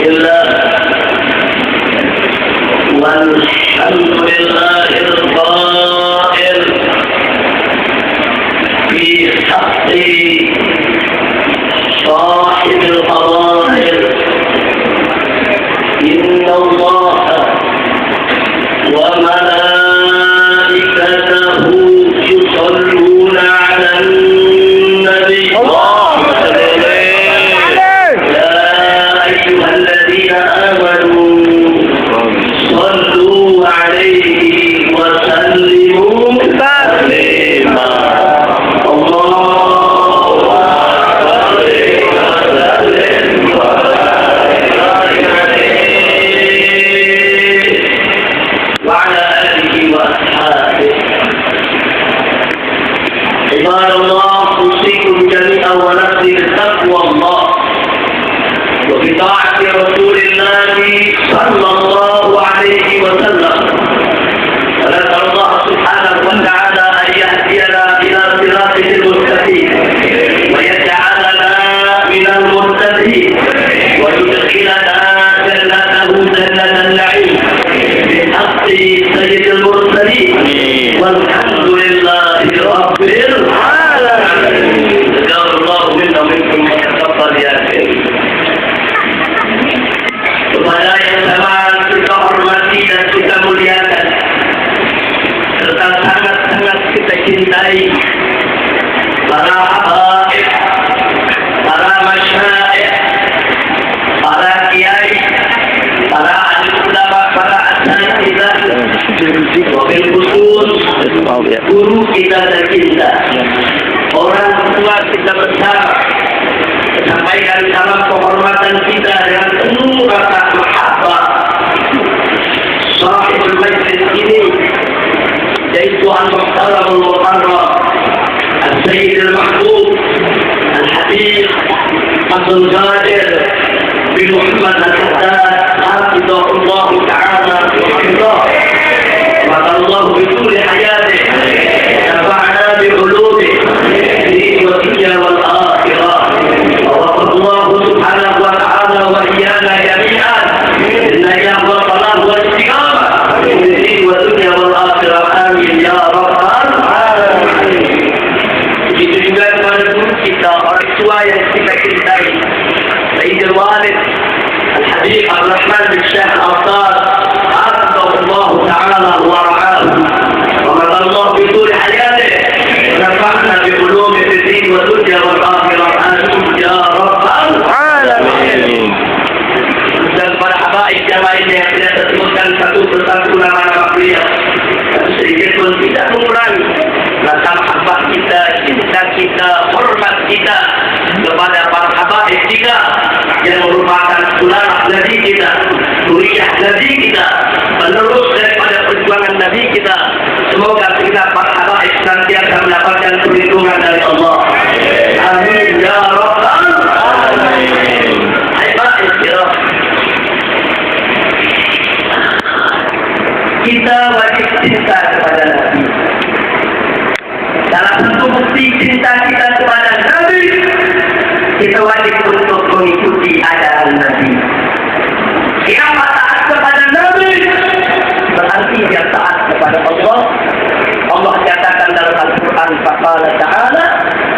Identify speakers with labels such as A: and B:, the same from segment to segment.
A: لله والحمد لله القائل في حق صاحب الفضائل إن الله وملائكته يصلون على النبي يا أيها الذين آمنوا صلوا عليه وسلموا تسليما عباد الله أوصيكم جميعا ونفسي بتقوى الله وبطاعة رسول الله صلى الله عليه وسلم ونسأل الله سبحانه وتعالى أن يهدينا إلى صراطه المستقيم ويجعلنا من المهتدين ويدخلنا جنته جنة النعيم بحق سيد المرسلين والحمد لله رب العالمين. جزاه الله منا ومنكم وتقبل يا كريم. Kepada yang sama kita hormati dan kita muliakan serta sangat-sangat kita cintai para habaib, para masyayikh, para kiai, para ahli ulama, para asatidzah, wabil khusus guru kita tercinta, orang tua kita bersama, sampaikan salam penghormatan kita dengan penuh rasa mahabbah. Sahibul majlis ini yaitu Al-Muhtaram Al-Muharram Al-Sayyid Al-Mahbub Al-Habib Abdul Qadir bin Muhammad Al-Haddad hafizahullah ta'ala wa hafizah wa Allah bi kulli hayatih nafa'na bi ulumih di dunya wal akhirah. الله سبحانه وتعالى وإيانا جميعا للنجاح والصلاة والاستقامة في الدين والدنيا والآخرة آمين يا رب العالمين. Begitu juga kepada guru kita, orang tua yang kita cintai, Sayyidul Walid Al-Habib Ar-Rahman bin Syekh Al-Awtad hafizahullah ta'ala wa ra'ahu wa madallahu bi tuli hayatih wa nafa'na bi ulumi fi din wa dunya wal akhirah amin ya rabbal alamin. Dan para habaib yang lainnya yang tidak tersebutkan satu persatu nama-nama beliau, tapi sedikit pun tidak mengurangi rasa mahabbah kita, cinta kita, hormat kita kepada para habaib kita yang merupakan ulama Nabi kita, suriah Nabi kita, penerus daripada perjuangan Nabi kita. Semoga kita para habaib senantiasa mendapatkan perlindungan dari Allah. Amin ya rabbal alamin. Habaib ya. Kita wajib cinta kepada Nabi. Salah satu bukti cinta kita kepada Nabi, kita wajib untuk mengikuti ajaran Nabi. Siapa taat kepada Nabi, berarti dia taat kepada Allah. Allah katakan dalam Al-Quran, Faqala ta'ala,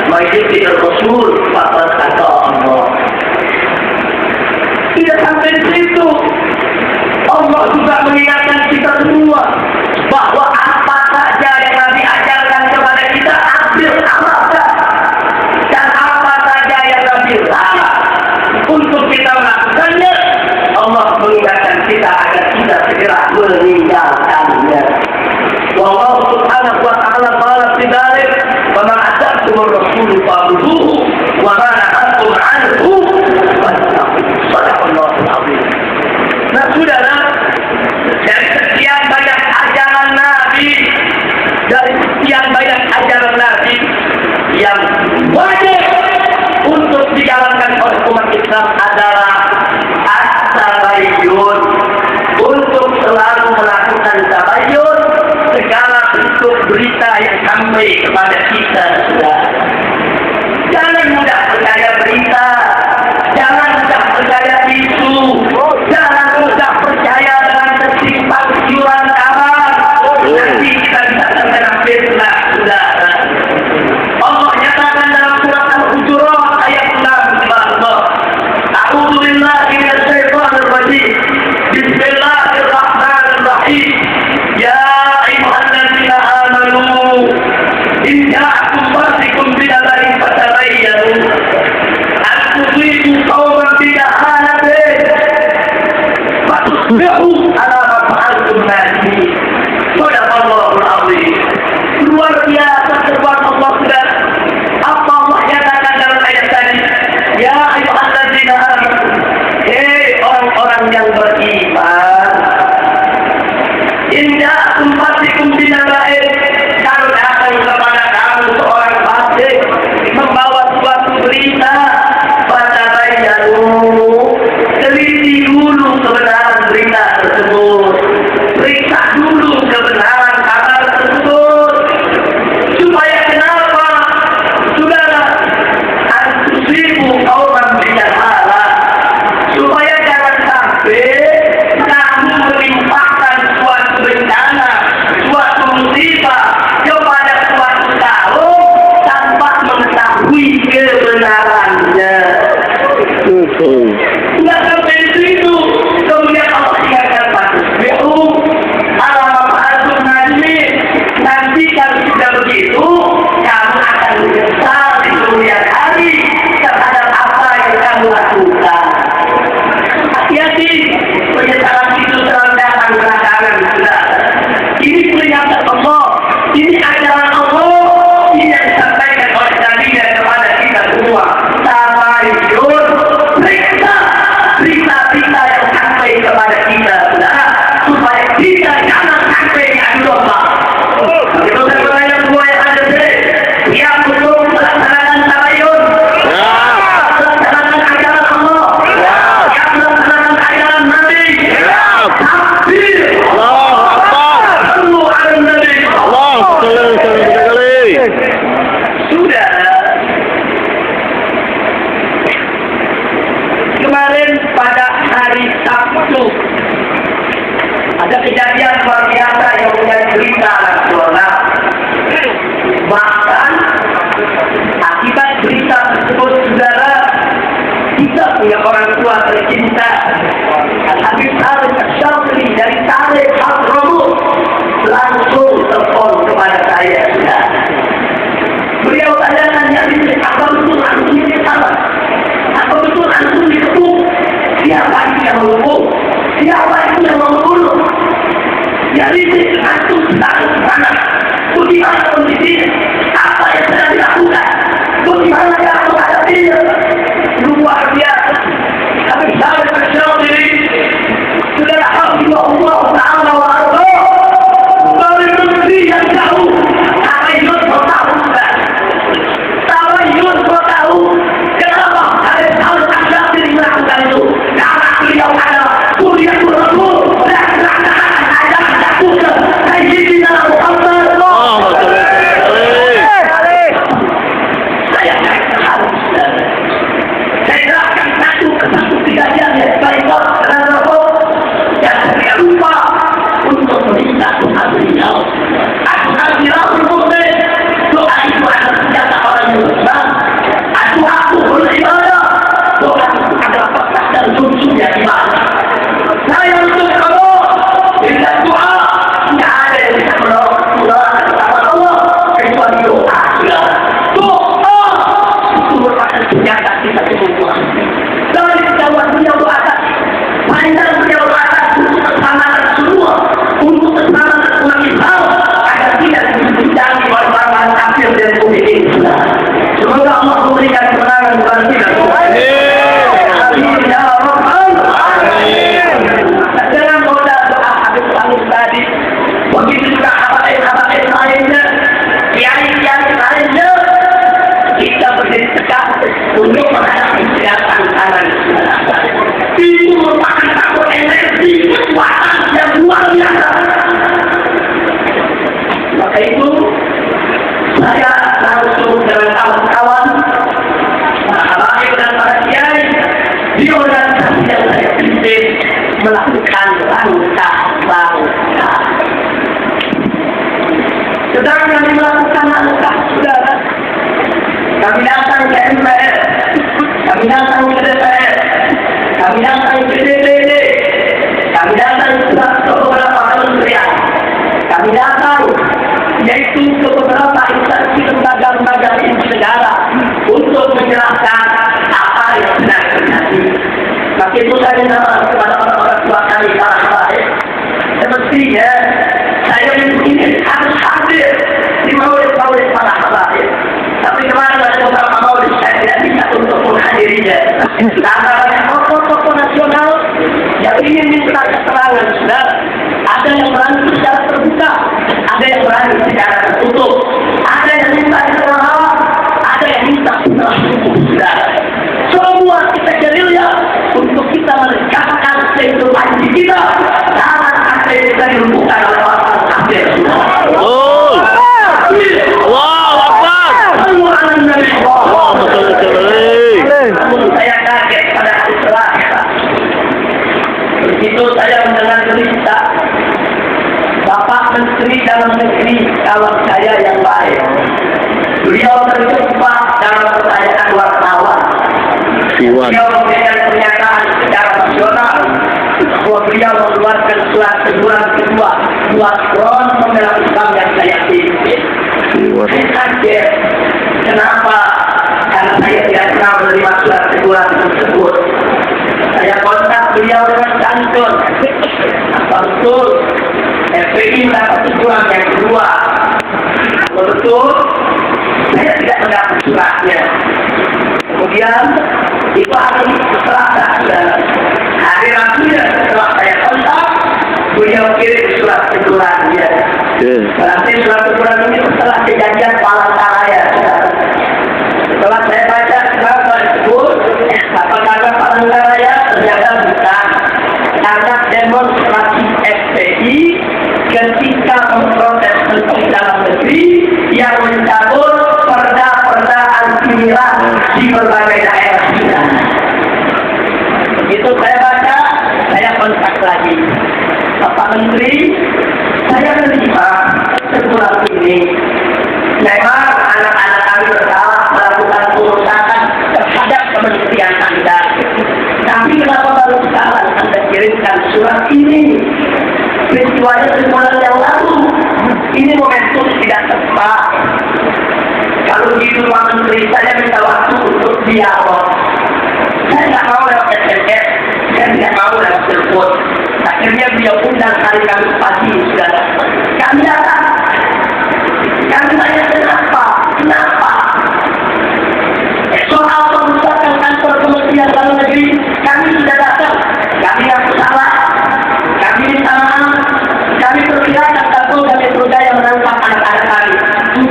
A: ma'yuti ar-rasul faqad ata Allah. Tidak sampai di situ, Allah juga mengingatkan kita semua bahwa apa saja yang Nabi ajarkan kepada kita, ambil amalkan. Dan apa saja yang Nabi larang untuk kita melakukannya, Allah mengingatkan kita agar kita segera meninggalkannya. Wallahu subhanahu wa ta'ala qala fi dzalik, "Wa ma ataakum ar-rasul fa'khudhuhu wa ma nahakum 'anhu fattaqu." Sadaqallahul 'azim. Nah, saudara, dari sekian banyak ajaran Nabi, yang wajib untuk dijalankan oleh umat Islam adalah as-sabayyun, untuk selalu melakukan dulu, teliti dulu kebenaran berita tersebut, periksa dulu kebenaran kabar tersebut, supaya kenapa, saudara, antusimu kauman bijahala, supaya jangan sampai kamu melimpahkan suatu bencana, suatu musibah kepada suatu kaum tanpa mengetahui kebenarannya. Tidak sampai di situ, kemudian Allah ingatkan fasbihu ala ma fa'altum nadimin. Nanti kalau sudah begitu, kamu akan menyesal di kemudian hari terhadap apa yang kamu lakukan. Hati-hati, penyesalan itu selalu datang belakangan, saudara. Ini peringatan Allah, ini ajaran Allah, ini yang disampaikan oleh Nabi kepada kita semua. Tabayun, periksa berita-berita yang sampai kepada kita, saudara, supaya kita jangan sampai adu domba. Itu sebenarnya semua yang ada sini, yang belum melaksanakan tabayun, melaksanakan ajaran Allah, yang melaksanakan ajaran Nabi. Takbir, sallu ala Nabi. Sudah. Kemarin pada hari Sabtu ada kejadian luar biasa yang menjadi berita nasional. Bahkan akibat berita tersebut, saudara, kita punya orang tua tercinta Al-Habib Arif Asyafri dari Tarik Al-Rambut langsung telepon kepada saya, saudara. Beliau tanyakan, ya ini apa betul antum ini salah? Apa betul antum dikepung? Siapa itu yang mengepung? Siapa itu yang membunuh? Ya ini antum sedang di sana. Bagaimana kondisinya? Apa yang sedang dilakukan? Bagaimana cara menghadapinya? Luar biasa. Tapi saya bersyukur diri. Saudara Allah Ta'ala wa Allah dari negeri yang jauh. Tabayun kau tahu, Tabayun kau tahu. Kenapa harus Asyafri melakukan itu? Karena beliau adalah kuliah Rasul dan melaksanakan ajaran Rasul Sayyidina Muhammad. Saya harus saya jelaskan satu kejadian yang baiklah karena dan saya lupa untuk meminta Tuhan beliau. Tuhan beliau berkata, doa itu adalah senjata orang yang beriman. Aku beribadah. Doa itu adalah pekas dan sumsumnya ibadah. Saya untuk kamu dengan doa tidak ada yang bisa menolong kepada Allah kecuali doa. Doa itu merupakan senjata kita semua. Dari jauhan beliau doakan, panjang beliau doakan untuk keselamatan semua, untuk keselamatan umat Islam agar tidak dibincangi oleh orang-orang kafir dan bumi ini. Semoga Allah memberikan kemenangan kepada kita semua. Amin ya Rabbal Alamin. Dengan modal doa Habib Salih tadi, begitu juga habaib-habaib lainnya, kiai-kiai lainnya, kita berdiri tegak untuk menghadapi kejahatan kanan. Itu merupakan satu energi kekuatan yang luar biasa. Maka itu saya langsung dengan kawan-kawan, para habaib dan para kiai di organisasi yang saya pimpin melakukan langkah-langkah. Sedang kami melakukan langkah, saudara. Kami datang ke MPR, kami datang ke DPR, kami datang ke DPD, kami datang ke beberapa kementerian, kami datang yaitu ke beberapa instansi lembaga-lembaga negara untuk menjelaskan apa yang sedang terjadi. Maka itu saya minta kepada orang-orang tua kami, para habaib, semestinya saya ini harus hadir di maulid-maulid para habaib. Tapi kemarin ada beberapa maulid saya tidak bisa untuk menghadirinya. Karena banyak tokoh-tokoh nasional yang ingin minta keterangan, saudara. Ada yang berani secara terbuka, ada yang berani secara tertutup, ada yang minta keterangan, ada yang minta setelah hukum, saudara. Semua kita jalil Menteri Dalam Negeri kawan saya yang baik. Beliau terjebak dalam pertanyaan wartawan. Beliau memberikan pernyataan secara nasional bahwa beliau mengeluarkan surat teguran kedua buat front pembela Islam yang saya pimpin. Saya kaget. Kenapa? Karena saya tidak pernah menerima surat teguran tersebut. Saya kontak beliau dengan santun. Apa betul FPI mendapat teguran yang kedua? Apa betul? Saya tidak mendapat suratnya. Kemudian itu hari Selasa, hari Rabunya setelah saya kontak, beliau kirim surat tegurannya. Berarti surat teguran ini setelah kejadian Palangkaraya. Setelah saya baca kenapa disebut, apakah Palangkaraya? Ternyata bukan. Karena demonstrasi FPI ketika memprotes Menteri Dalam Negeri yang mencabut perda-perda anti miras di berbagai daerah kita. Begitu saya baca, saya kontak lagi. Bapak Menteri, saya menerima teguran ini. Memang anak-anak kami bersalah melakukan perusakan terhadap kementerian Anda. Tapi kenapa baru sekarang Anda kirimkan surat ini? Peristiwanya sebulan yang lalu. Ini momentum tidak tepat. Kalau gitu Pak Menteri, saya minta waktu untuk dialog. Saya tidak mau lewat SMS, saya tidak mau lewat telepon. Akhirnya beliau undang hari Kamis pagi sudah datang. Kami datang. Kami tanya kenapa? Soal perusahaan kantor Kementerian Dalam Negeri, kami sudah datang. Kami yang salah. Kami minta maaf. Kami perkirakan Kapolda Metro Jaya menangkap anak-anak kami.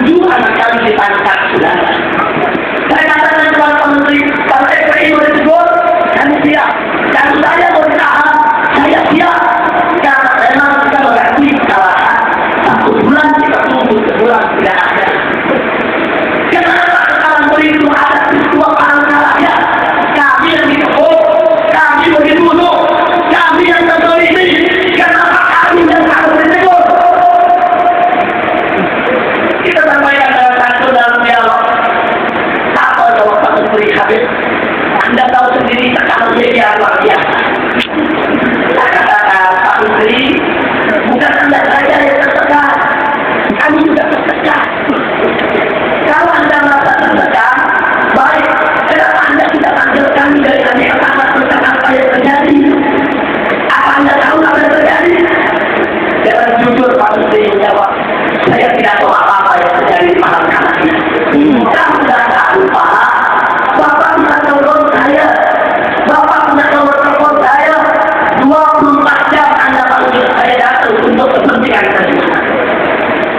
A: 7 anak kami ditangkap sudah. Saya katakan kepada Pak Menteri, kalau FPI boleh tegur, kami siap. Dan saya berusaha, saya siap. Karena memang kita mengakui kesalahan. 1 bulan kita tunggu sebulan tidak ada. Kenapa sekarang begitu ada peristiwa Palangkaraya? Kami yang dikepung, kami yang dibunuh, kami yang terzalimi. Kenapa kami yang harus ditegur? Kita sampaikan dalam satu dalam dialog. Apa jawab Pak Menteri Habib? Anda tahu sendiri tekanan media luar biasa. Saya katakan Pak Menteri, bukan Anda saja yang tertekan, kami juga tertekan. Kalau Anda merasa tertekan, baik, kenapa Anda tidak panggil kami dari aneh pertama tentang apa yang terjadi? Apa Anda tahu apa yang terjadi? Jangan jujur Pak Menteri menjawab, saya tidak tahu apa-apa yang terjadi di Palangkaraya. Mudah sudah tahu Pak, Bapak pernah telepon saya, Bapak pernah telepon saya, 24 jam Anda panggil saya datang untuk kepentingan kerja.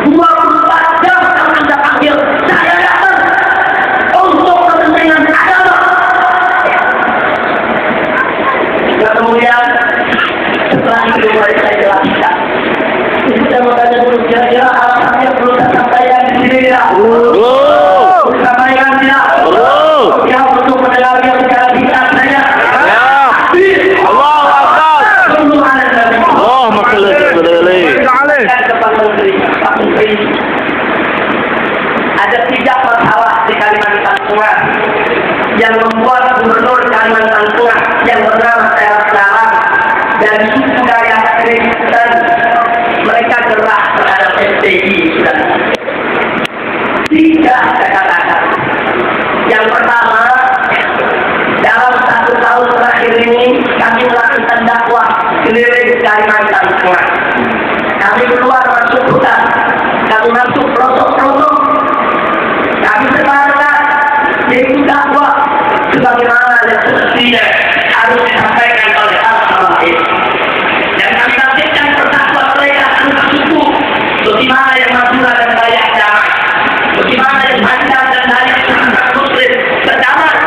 A: 24 jam Anda panggil saya datang untuk kepentingan agama. Dan kemudian setelah itu mulai saya jelaskan. Saya mau tanya dulu kira-kira alasannya perlu saya sampaikan di sini tidak? Perlu sampaikan tidak? Ya untuk mendengar yang secara singkat saja.
B: Allahu Akbar. Allahumma shalli alaihi.
A: Pak Menteri, ada 3 masalah di Kalimantan Tengah yang membuat Gubernur Kalimantan Tengah yang bernama Teras Larang dan suku Dayak Kristen mereka gerah terhadap FPI sudah. 3 saya katakan. Yang pertama, dalam 1 tahun terakhir ini kami melakukan dakwah keliling Kalimantan Tengah. Kami keluar masuk hutan, kami masuk pelosok-pelosok, kami sebarkan yaitu dakwah sebagaimana yang semestinya harus disampaikan oleh al-Salahin. Dan kami tampilkan persatuan mereka antar suku, bagaimana yang Madura dan Dayak damai, bagaimana yang Bandar dan Dayak sangat muslim berdamai.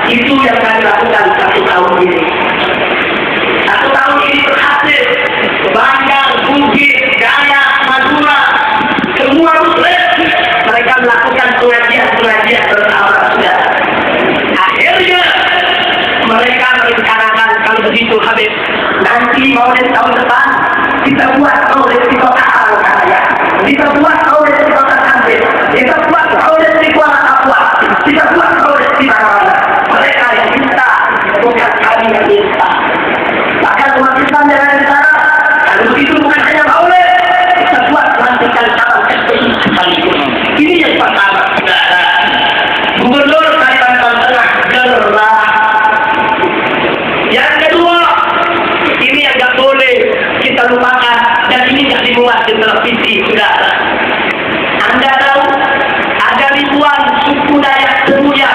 A: Itu yang kami lakukan 1 tahun ini. 1 tahun ini berhasil. Bandar, Bugis, Dayak, Madura, semua muslim mereka melakukan pengajian bersama sudah. Akhirnya mereka merencanakan kalau begitu Habib, nanti Maulid tahun depan kita buat Maulid di kota Palangkaraya. diperkuat oleh Kota Sambil, diperkuat oleh Kuala Kapuas, diperkuat oleh mana-mana. Mereka yang minta, bukan kami yang minta. Bahkan umat Islam yang ada di sana, kalau begitu bukan hanya boleh, kita buat pelantikan cabang FPI sekalipun. Ini yang pertama, saudara. Gubernur Kalimantan Tengah gerah. Yang kedua, ini yang nggak boleh kita lupakan dan ini nggak dimuat di televisi, saudara. Anda tahu ada ribuan suku Dayak Semuya,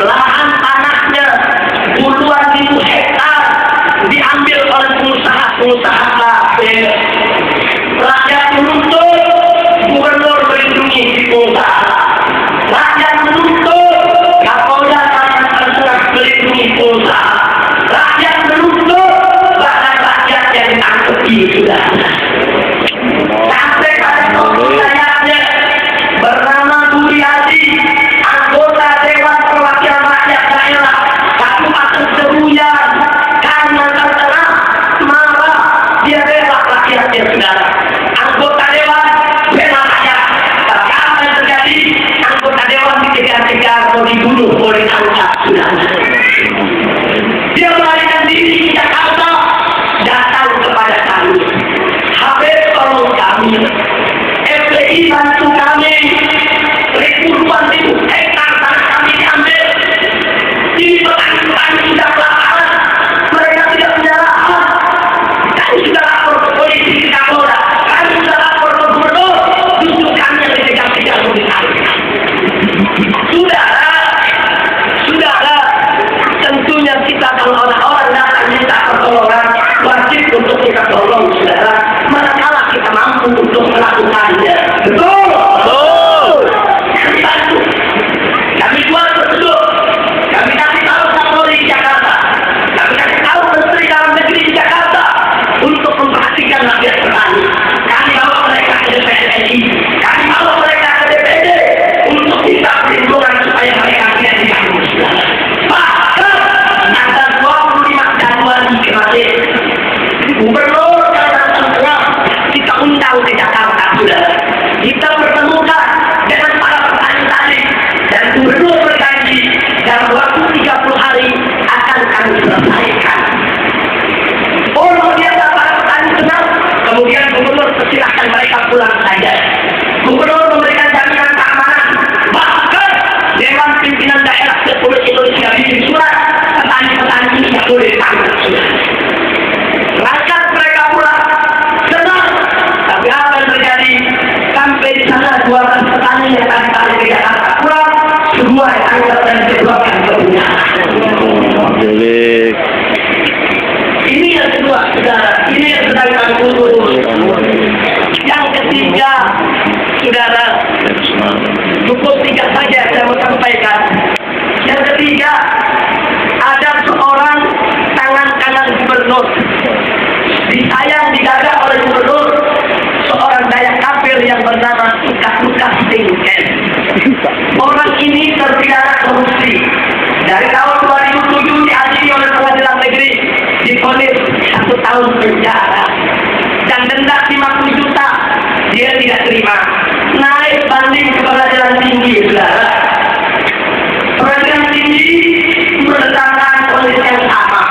A: lahan tanahnya puluhan ribu hektar diambil oleh pengusaha-pengusaha kafir. Rakyat menuntut gubernur melindungi si pengusaha. Rakyat menuntut Kapolda Kalimantan Tengah melindungi pengusaha. Rakyat menuntut bahkan rakyat yang ditangkepi sudah. Sampai pada kemudiannya bernama Budi Hadi, anggota Dewan Perwakilan Rakyat Daerah Kabupaten Seruyan, Kalimantan Tengah, marah dia bela rakyatnya saudara. Anggota Dewan bela rakyat. Tapi apa yang terjadi? Anggota Dewan dikejar-kejar atau dibunuh oleh angkat saudara. Dia melarikan diri ke Jakarta, datang kepada kami. Habib tolong kami, FPI bantu kami, ribuan ribu hektar tanah kami diambil. Ini petani-petani sudah kelaparan, mereka tidak punya lahan. Kami sudah lapor ke polisi di Kapolda, kami sudah lapor ke gubernur, justru kami yang dikejar-kejar oleh kami. Saudara, tentunya kita kalau orang-orang datang minta pertolongan, wajib untuk kita tolong, saudara. Manakala kita mampu untuk melakukannya. Betul?
B: Betul.
A: Kami bantu. Kami buat betul. Kami kasih tahu Kapolri di Jakarta. Kami kasih tahu Menteri Dalam Negeri di Jakarta untuk memperhatikan rakyat petani. Kami bawa mereka ke DPR RI. Kami bawa mereka ke DPD untuk minta perlindungan supaya mereka tidak diganggu. Bahkan tanggal 25 Januari kemarin, Gubernur Kalimantan Tengah kita undang ke Jakarta, saudara. Kita pertemukan dengan para petani tadi dan gubernur berjanji dalam waktu 30 hari akan kami selesaikan. Oh, kemudian para petani senang, kemudian gubernur persilahkan mereka pulang saja. Gubernur memberikan jaminan keamanan, bahkan Dewan Pimpinan Daerah Republik Indonesia bikin surat petani-petani ini tidak boleh ditangkap. Rakyat mereka pulang senang, tapi apa yang terjadi? Sampai di sana 12 petani yang tadi ke Jakarta pulang, semua ditangkap dan dikeluarkan ke penjara. Ini yang kedua, saudara. Ini yang sedang kami urus. Yang ketiga, saudara, cukup 3 saja saya mau sampaikan. Yang ketiga, ada seorang tangan kanan gubernur, disayang dijaga oleh gubernur, seorang Dayak kafir yang bernama Lukas Tingken. Orang ini terpidana korupsi. Dari tahun 2007 diadili oleh Pengadilan Negeri, divonis 1 tahun penjara dan denda 50 juta. Dia tidak terima, naik banding ke Pengadilan Tinggi, saudara. Pengadilan Tinggi menetapkan ponis yang sama.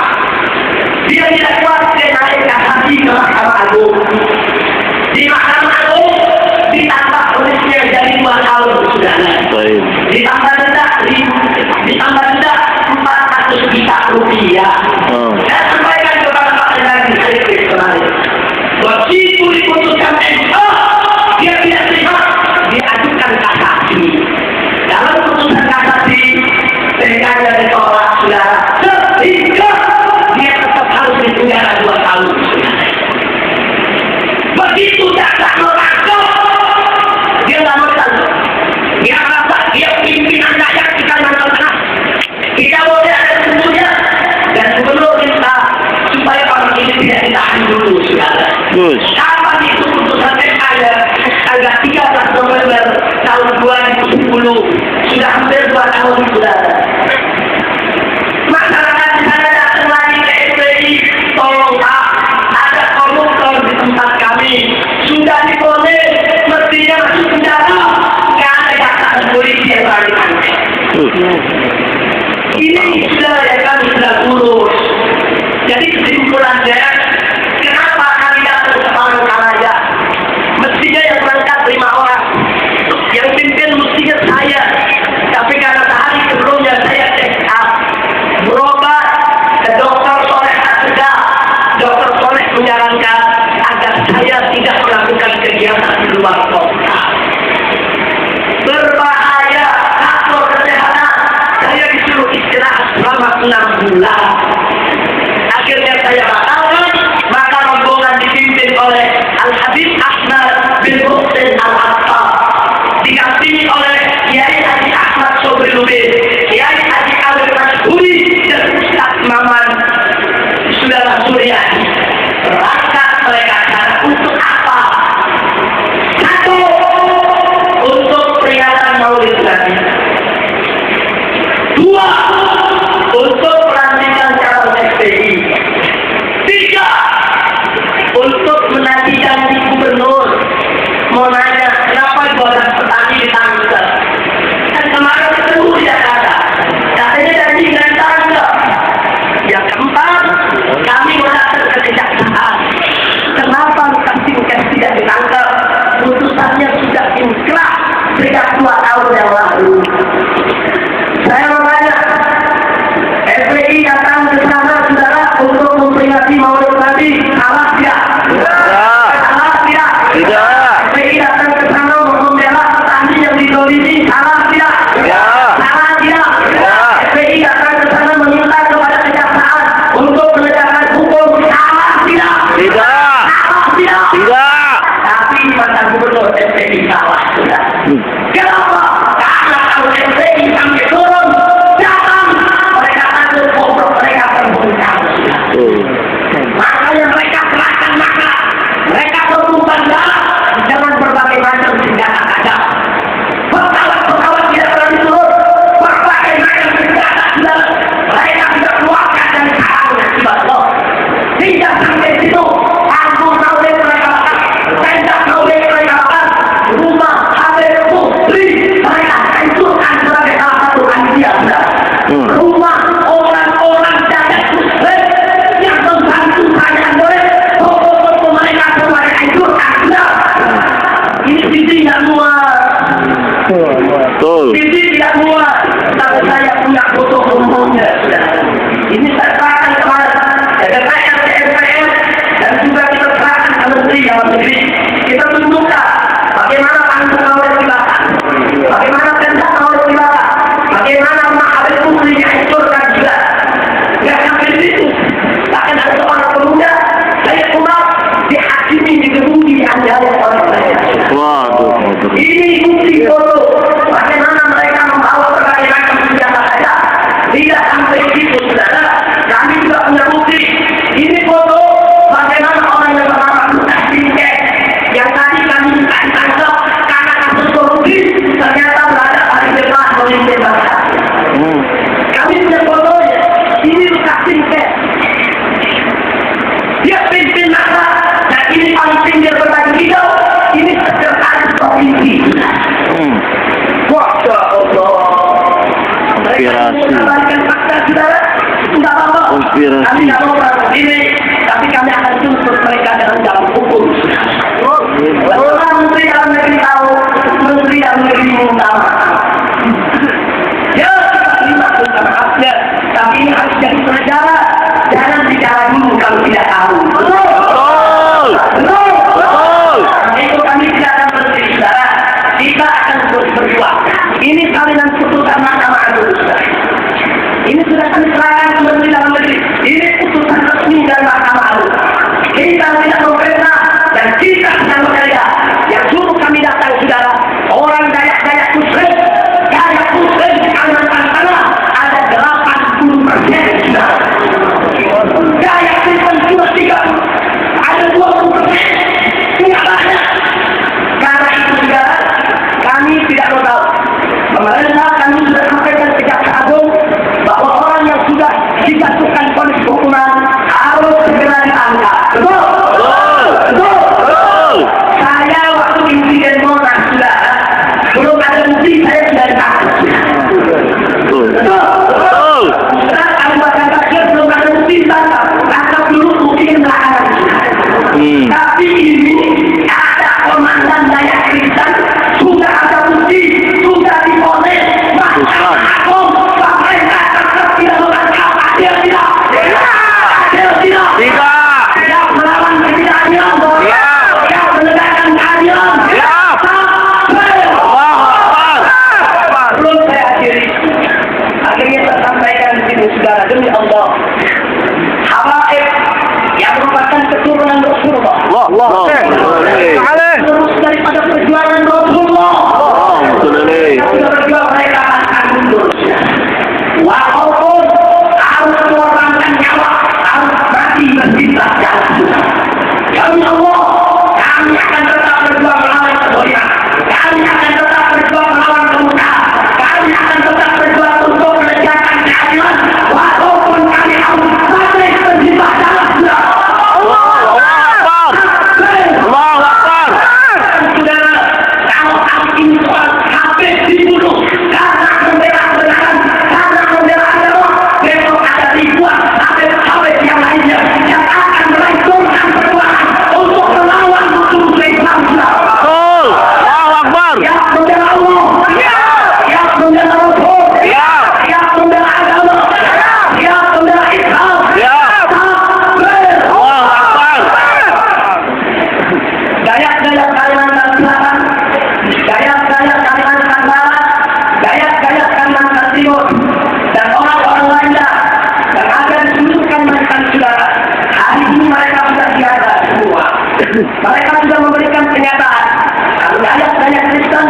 A: Dia tidak kuat, dia naik kasasi ke Mahkamah Agung. Di Mahkamah Agung ditambah ponisnya jadi 2 tahun, saudara. Ditambah denda 400 juta rupiah. Saya sampaikan kepada Pak Pengadilan Negeri kemarin, begitu diputuskan MK, dia tidak terima, dia ajukan kasasi. Dalam putusan kasasi, PK-nya ditolak, saudara, sehingga dia tetap harus dipenjara 2 tahun. Begitu jaksa merangkap, dia nggak mau ditangkap. Dia merasa dia pimpinan Dayak di Kalimantan Tengah. Tidak boleh ada tentunya, dan gubernur minta supaya orang ini tidak ditahan dulu, saudara. Kapan itu putusan MK-nya? Tanggal 13 November tahun 2010, sudah hampir 2 tahun, saudara. Masyarakat di sana datang lagi ke FPI, tolong Pak, ada koruptor di tempat kami, sudah diponis Ini sudah ya kan sudah urus. Jadi kesimpulannya, kenapa kami datang ke Palangkaraya? Mestinya yang berangkat 5 orang, yang pimpin mestinya saya. Tapi karena sehari sebelumnya saya check up, berobat ke Dokter Soleh Aseda. Dokter Soleh menyarankan agar saya tidak melakukan kegiatan di luar kota. Berbahaya, faktor kesehatan. Saya disuruh istirahat selama 6 bulan. Akhirnya saya batalkan, maka rombongan dipimpin oleh Al-Habib Ahmad bin Muhsin Al-Attar, didampingi oleh Kiai Haji Ahmad Sobri Lubis, Kiai Haji Awil Mashhuri, dan Ustaz Maman Saudara Suryani. Berangkat mereka sana untuk apa? Satu, untuk peringatan Maulid Nabi. 2, untuk pelantikan calon FPI. 3, untuk menagih janji gubernur. Mau nanya, kenapa ibadah petani ditangkap? Kan kemarin ketemu di Jakarta, katanya janji nggak ditangkap. Yang keempat, kami mengatur ke kejaksaan. Kenapa Lukas Tingkes tidak ditangkap? Putusannya sudah inkrah sejak 2 tahun yang lalu. Saya bertanya, FPI datang ke sana, saudara, untuk memperingati Maulid Nabi, salah tidak? Salah tidak?
B: Tidak.
A: FPI datang ke sana untuk membela petani yang dizalimi, salah tidak? Salah tidak? FPI datang ke sana meminta kepada kejaksaan untuk menegakkan hukum, salah tidak? Salah tidak? Tapi mantan gubernur FPI salah sudah. Kenapa? Karena kalau FPI sampai turun, datang, mereka takut goblok, mereka terbongkar. Makanya mereka kerahkan maka mereka bertumbuh darah dengan berbagai macam senjata tajam. Pesawat-pesawat tidak pernah diturun, berbagai macam senjata sudah mereka tidak keluarkan dari sarang akibat loh. Tidak sampai situ, aku Maulid mereka bakar, tenda Maulid mereka bakar, rumah Habib Putri mereka hancurkan sebagai salah satu hadiah sudah. Rumah orang-orang jagat muslim yang membantu saya boleh toko-toko mereka semuanya hancurkan sudah. Ini sisi tidak muat. Sisi tidak muat. Tapi saya punya foto umumnya sudah. Ini saya serahkan kemarin. Saya serahkan ke MPR dan juga kita serahkan ke Menteri Dalam Negeri. Kita tunjukkan bagaimana panggung Maulid dibakar, bagaimana tenda Maulid dibakar, bagaimana rumah Habib Putri dihancurkan juga. Tidak sampai di situ. Bahkan ada seorang pemuda, saya Umar, dihakimi, digebuki, dianiaya oleh mereka. Ini bukti foto bagaimana mereka membawa berbagai macam senjata tajam. Tidak sampai di situ, saudara. Kami juga punya bukti. Ini foto bagaimana orang yang bernama Lukas Tingkes yang tadi kami minta ditangkap karena kasus korupsi ternyata berada paling depan memimpin bangsa. Kami punya fotonya. Ini Lukas Tingkes. Dia pimpin masa dan ini paling pinggir berbaju hijau. Ini sekretaris provinsi. Masya Allah.
B: Konspirasi.
A: Mereka fakta saudara. Tidak apa-apa.
B: Konspirasi.
A: Kami tidak mau berada ini, tapi kami akan tuntut mereka dengan dalam hukum. Orang Menteri Dalam Negeri tahu, Menteri Dalam Negeri minta maaf. Ya, kita terima minta maafnya, tapi ini harus jadi pelajaran. Jangan bicara dulu kalau tidak tahu. Betul. Itu kami tidak akan berhenti, saudara. Kita akan terus berjuang. Ini salinan putusan Mahkamah Agung, saudara. Ini sudah kami serahkan ke Menteri Dalam Negeri. Ini putusan resmi dari Mahkamah Agung. Kita tidak memfitnah dan kita tidak bekerja. Yang suruh kami datang, saudara, orang Dayak Muslim di Kalimantan Tengah ada 80%, saudara. Dayak Kristen cuma 30, ada 20%. Tidak banyak. Karena itu, saudara, kami tidak mau tahu. Pemerintah kami sudah sampaikan ke Jaksa Agung bahwa orang yang sudah dijatuhkan vonis hukuman harus segera
B: Allah.
A: Terus daripada perjuangan Rasulullah. Sudah berjuang mereka akan mundur. Walaupun harus mengorbankan nyawa, harus mati bercinta jalan. Demi Allah, kami akan tetap berjuang melawan kezaliman. Kami akan tetap berjuang melawan kemudahan. Kami akan tetap berjuang untuk menegakkan keadilan. Walaupun kami harus mati bercinta jalan.
B: Allahu Akbar. Allahu Akbar.
A: Saudara, kalau kami ini soal habis dibunuh karena membela kebenaran, karena membela agama, besok ada ribuan habis yang lainnya yang akan melanjutkan perjuangan untuk melawan musuh Islam.
B: Betul. Allahu Akbar.
A: Yang membela Allah, yang membela Rasul, yang membela agama, yang membela Islam.
B: Allahu Akbar.
A: Gaya-gaya Kalimantan Selatan, gaya-gaya Kalimantan Barat, gaya-gaya Kalimantan Timur, dan orang-orang lainnya yang ada di sudut Kalimantan saudara. Hari ini mereka sudah siaga semua. Mereka sudah memberikan kenyataan. Kalau gaya-gaya Kristen,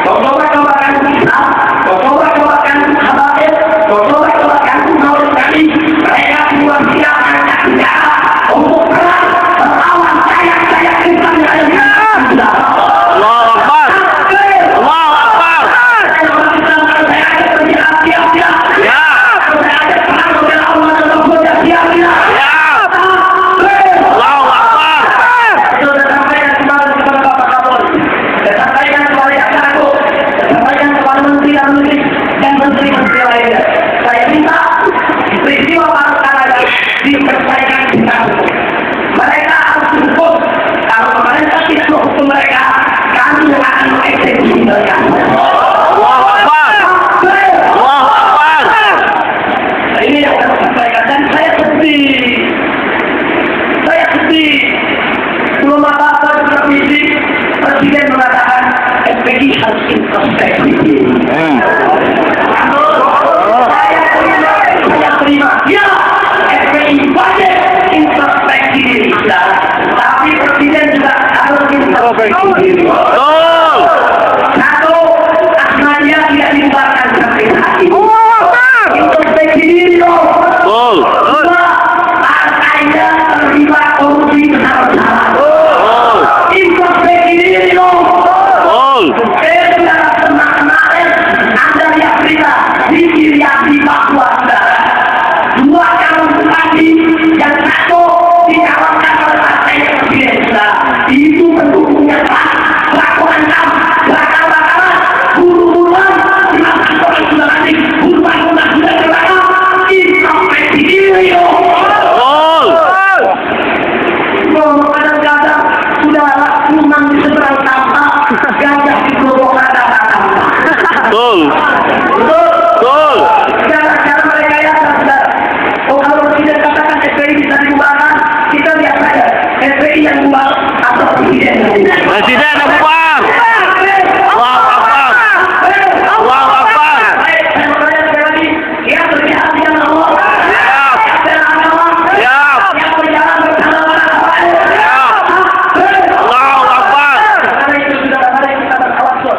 A: coba-cobakan Islam, coba-cobakan Habaib, coba-cobakan Maulid Nabi, mereka semua siap angkat senjata untuk perang melawan gaya-gaya Kristen yang ada di
B: Allahu Akbar. Allahu Akbar. Allahu Akbar.
A: Saya minta peristiwa baru Kanada dipercayakan kita. Mereka harus dihukum. Kalau pemerintah tidak menghukum mereka, kami yang akan mengeksekusi mereka.
B: Allahu Akbar. Allahu Akbar.
A: Ini yang saya sampaikan dan saya sedih. Saya sedih. Belum apa-apa supervisi, Presiden mengatakan FPI harus introspeksi. Saya terima. Ya, FPI wajib introspeksi diri. Tapi Presiden juga harus introspeksi diri.
B: Betul.
A: Satu, Ahmadiyah tidak dibubarkan sampai saat ini. Introspeksi diri dong.
B: Betul.
A: Dua, partainya terlibat korupsi besar-besaran.
B: Betul.
A: Introspeksi diri dong.
B: Betul.
A: Saya sudah kemarin Anda lihat berita di Syria di Papua saudara. Dua calon bupati yang satu dicalonkan oleh partai presiden saudara. Itu pendukungnya Pak lakukan bakar-bakaran, bunuh-bunuhan, dimakan orang sudah mati, bunuh bangunan sudah terbakar. Introspeksi diri dong.
B: Betul.
A: Kadang-kadang sudah kuman di seberang tanpa, gajah di kerobong kata-kata.
B: Betul.
A: Betul.
B: Betul.
A: Cara mereka ya, saudara. Oh, kalau Presiden katakan FPI bisa dibubarkan, kita lihat saja FPI yang bubar atau Presiden yang bubar.
B: Presiden yang bubar. Allahu Akbar. Allahu Akbar.
A: Baik, saya bertanya sekali lagi, yang berjihad di jalan Allah,
B: Siap.
A: yang bela agama,
B: Siap.
A: yang berjalan bersama para sahabat.
B: Siap. Allahu Akbar.
A: Karena itu sudah mari kita bertawasul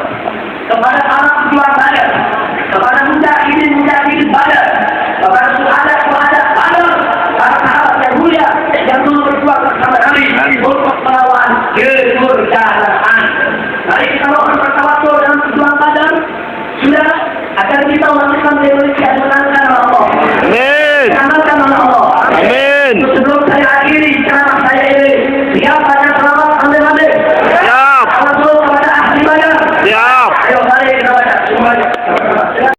A: kepada para pejuang Badar, kepada mujahidin Badar, kepada suhada Badar, para sahabat yang mulia yang dulu berjuang bersama kami untuk melawan kemurkaan. Mari kita lakukan bertawasul dalam pejuang Badar, sudah agar kita umat Islam di Indonesia menangkan Allah.
B: Amin.
A: Menangkan Allah.
B: Amin.
A: Sebelum